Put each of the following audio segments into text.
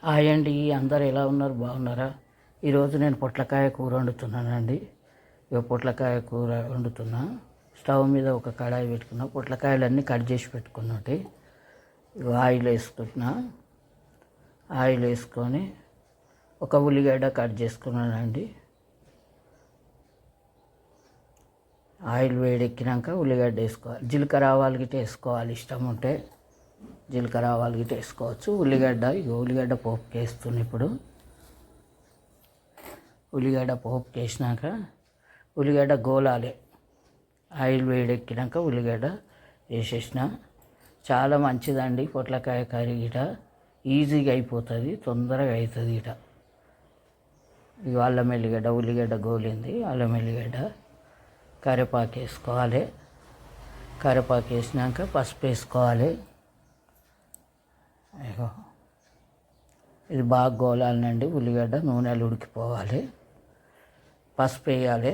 Hi అండి, అందరు ఎలా ఉన్నారు? బాగున్నారా? ఈరోజు నేను పొట్లకాయ కూర వండుతున్నానండి. పొట్లకాయ కూర వండుతున్నా. స్టవ్ మీద ఒక కడాయి పెట్టుకున్నా. పొట్లకాయలన్నీ కట్ చేసి పెట్టుకున్నట్టు ఆయిల్ వేసుకుంటున్నా. ఆయిల్ వేసుకొని ఒక ఉల్లిగడ్డ కట్ చేసుకున్నానండి. ఆయిల్ వేడెక్కినాక ఉల్లిగడ్డ వేసుకోవాలి. జీలకర్ర ఆవాలు గిట్ట వేసుకోవాలి, ఇష్టం ఉంటే జీలకర్ర ఆవాలు గిట్ట వేసుకోవచ్చు. ఉల్లిగడ్డ పోపుకి వేస్తుంది. ఇప్పుడు ఉల్లిగడ్డ పోపుకి వేసినాక ఉల్లిగడ్డ గోలాలి. ఆయిల్ వేడెక్కినాక ఉల్లిగడ్డ వేసేసిన. చాలా మంచిదండి పొట్లకాయ కర్రీ గిట. ఈజీగా అయిపోతుంది, తొందరగా అవుతుంది గిట. ఇక అల్లం ఎల్లిగడ్డ, ఉల్లిగడ్డ గోలింది. అల్లం ఎల్లిగడ్డ, కరివేపాకు వేసుకోవాలి. కరివేపాకు వేసినాక పసుపు వేసుకోవాలి. ఇది బాగా గోలాలండి. ఉల్లిగడ్డ నూనెలు ఉడికిపోవాలి. పసుపు వేయాలి.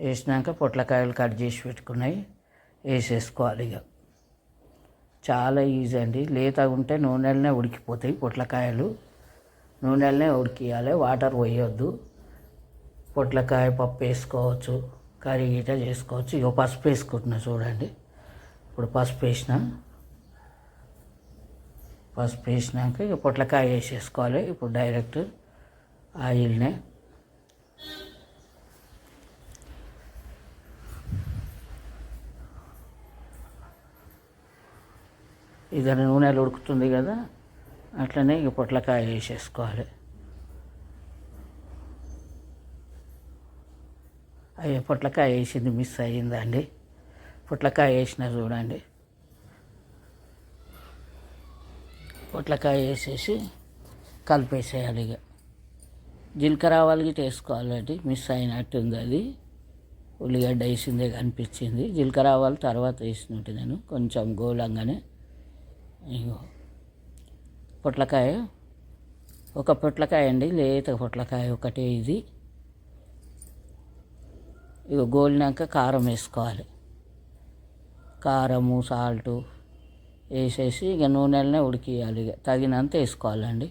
వేసినాక పొట్లకాయలు కట్ చేసి పెట్టుకున్నాయి వేసేసుకోవాలి. ఇక చాలా ఈజీ అండి. లేతగా ఉంటే నూనెలనే ఉడికిపోతాయి పొట్లకాయలు. నూనెలనే ఉడికియాలి, వాటర్ పోయొద్దు. పొట్లకాయ పప్పు వేసుకోవచ్చు, కర్రీ గిట చేసుకోవచ్చు. ఇక పసుపు వేసుకుంటున్నా చూడండి. ఇప్పుడు పసుపు వేసినాక ఇక పొట్లకాయ వేసేసుకోవాలి. ఇప్పుడు డైరెక్ట్ ఆయిల్నే ఇక నూనెలు ఉడుకుతుంది కదా, అట్లనే ఇక పొట్లకాయ వేసేసుకోవాలి. అయ్యో, పొట్లకాయ వేసింది మిస్ అయ్యిందండి. పొట్లకాయ వేసిన చూడండి. పొట్లకాయ వేసేసి కలిపేసేయాలి. ఇక జీలకర్ర ఆవాలు గిట్ట వేసుకోవాలండి. మిస్ అయినట్టుంది అది. ఉల్లిగడ్డ వేసిందే కనిపించింది. జీలకర్ర ఆవాలు తర్వాత వేసినట్టు నేను కొంచెం గోలంగానే. ఇగో పొట్లకాయ, ఒక పొట్లకాయ అండి, లేత పొట్లకాయ ఒకటే ఇది. ఇక గోలినాక కారం వేసుకోవాలి. కారము, సాల్టు వేసేసి ఇక నూనెలనే ఉడికియాలి. ఇక తగినంత వేసుకోవాలండి.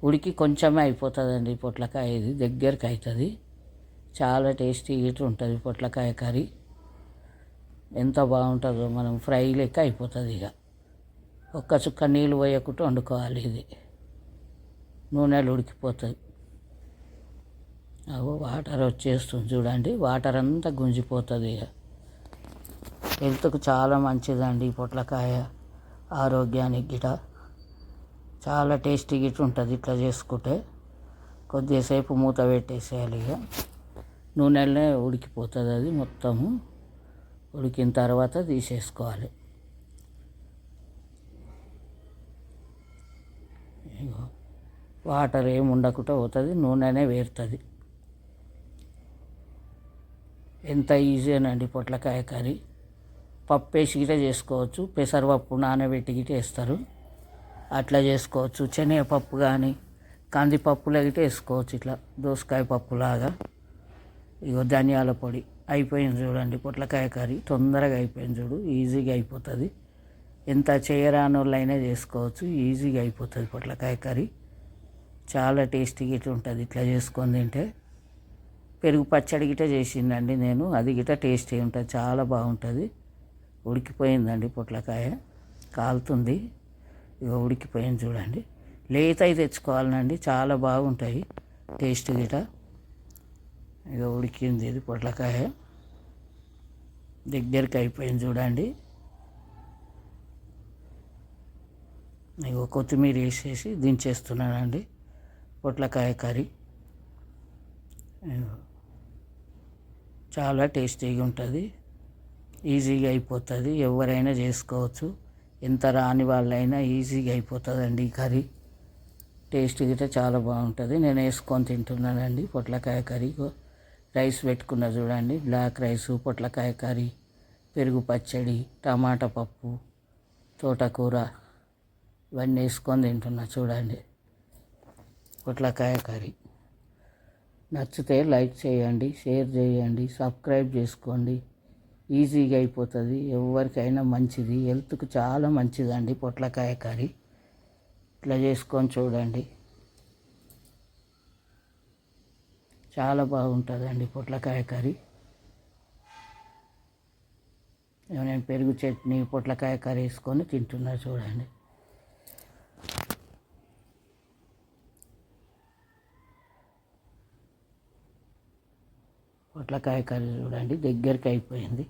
ఉడికి కొంచెమే అయిపోతుందండి పొట్లకాయ. ఇది దగ్గరికి అవుతుంది. చాలా టేస్టీ ఇటు ఉంటుంది పొట్లకాయ కర్రీ. ఎంత బాగుంటుందో, మనం ఫ్రై లెక్క అయిపోతుంది. ఇక ఒక్క చుక్క నీళ్ళు పోయకుండా వండుకోవాలి. ఇది నూనెలు ఉడికిపోతుంది. వాటర్ వచ్చేస్తుంది చూడండి. వాటర్ అంతా గుంజిపోతుంది. ఇక హెల్త్కు చాలా మంచిదండి పొట్లకాయ. ఆరోగ్యానికి గిట చాలా టేస్టీ గిట ఉంటుంది. ఇట్లా చేసుకుంటే కొద్దిసేపు మూత పెట్టేసేయాలి. ఇక నూనెలనే ఉడికిపోతుంది. అది మొత్తము ఉడికిన తర్వాత తీసేసుకోవాలి. వాటర్ ఏమి ఉండకుండా పోతుంది, నూనెనే వేరుతుంది. ఎంత ఈజీనండి పొట్లకాయ కర్రీ. పప్పు వేసి గిట చేసుకోవచ్చు. పెసరపప్పు నానబెట్టి గిట వేస్తారు, అట్లా చేసుకోవచ్చు. శనగపప్పు కానీ కందిపప్పులో గిట వేసుకోవచ్చు. ఇట్లా దోసకాయ పప్పులాగా. ఇగో ధనియాల పొడి అయిపోయింది చూడండి. పొట్లకాయ కర్రీ తొందరగా అయిపోయింది చూడు. ఈజీగా అయిపోతుంది. ఎంత చేయరాని వాళ్ళైనా చేసుకోవచ్చు. ఈజీగా అయిపోతుంది పొట్లకాయ కర్రీ. చాలా టేస్టీ గిట ఉంటుంది ఇట్లా చేసుకొని తింటే. పెరుగు పచ్చడి గిట చేసిందండి నేను. అది గిట టేస్టీ ఉంటుంది, చాలా బాగుంటుంది. ఉడికిపోయిందండి పొట్లకాయ, కాలుతుంది. ఇక ఉడికిపోయింది చూడండి. లేత అయి తెచ్చుకోవాలండి, చాలా బాగుంటాయి టేస్ట్ గిట. ఇక ఉడికింది ఇది పొట్లకాయ, దగ్గరికి అయిపోయింది చూడండి. ఇక కొత్తిమీర వేసేసి దించేస్తున్నానండి పొట్లకాయ కర్రీ. చాలా టేస్టీగా ఉంటుంది, ఈజీగా అయిపోతుంది. ఎవరైనా చేసుకోవచ్చు. ఎంత రాని వాళ్ళైనా ఈజీగా అయిపోతుందండి ఈ కర్రీ. టేస్ట్ గిట్ట చాలా బాగుంటుంది. నేను వేసుకొని తింటున్నానండి పొట్లకాయ కర్రీ. రైస్ పెట్టుకున్న చూడండి, బ్లాక్ రైస్, పొట్లకాయ కర్రీ, పెరుగు పచ్చడి, టమాటా పప్పు, తోటకూర ఇవన్నీ వేసుకొని తింటున్నా చూడండి పొట్లకాయ కర్రీ. నచ్చితే లైక్ చేయండి, షేర్ చేయండి, సబ్స్క్రైబ్ చేసుకోండి. ఈజీగా అయిపోతుంది. ఎవరికైనా మంచిది, హెల్త్కు చాలా మంచిదండి పొట్లకాయ కర్రీ. ఇట్లా చేసుకొని చూడండి, చాలా బాగుంటుందండి పొట్లకాయ కర్రీ. నేను పెరుగు చట్నీ పొట్లకాయ కర్రీ వేసుకొని తింటున్నా చూడండి. పొట్లకాయ కర్రీ చూడండి, దగ్గరికి అయిపోయింది.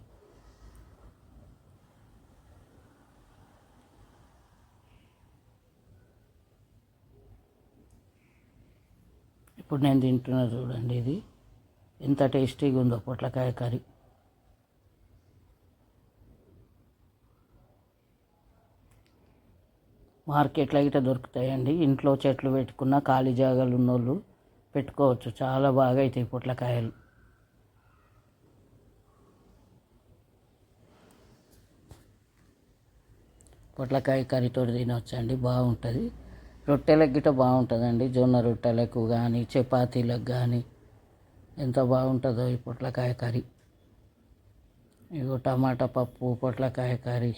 ఇప్పుడు నేను తింటున్నా చూడండి, ఇది ఎంత టేస్టీగా ఉందో పొట్లకాయ కర్రీ. మార్కెట్లో అయితే దొరుకుతాయండి. ఇంట్లో చెట్లు పెట్టుకున్న ఖాళీ జాగాలు ఉన్నోళ్ళు పెట్టుకోవచ్చు, చాలా బాగా అవుతాయి పొట్లకాయలు. పొట్లకాయ కర్రీతో తినవచ్చండి, బాగుంటుంది. రొట్టెలకు గిట్ట బాగుంటుందండి, జొన్న రొట్టెలకు కానీ చపాతీలకు కానీ ఎంత బాగుంటుందో ఈ పొట్లకాయ కర్రీ. ఇగో టమాటా పప్పు పొట్లకాయ కర్రీ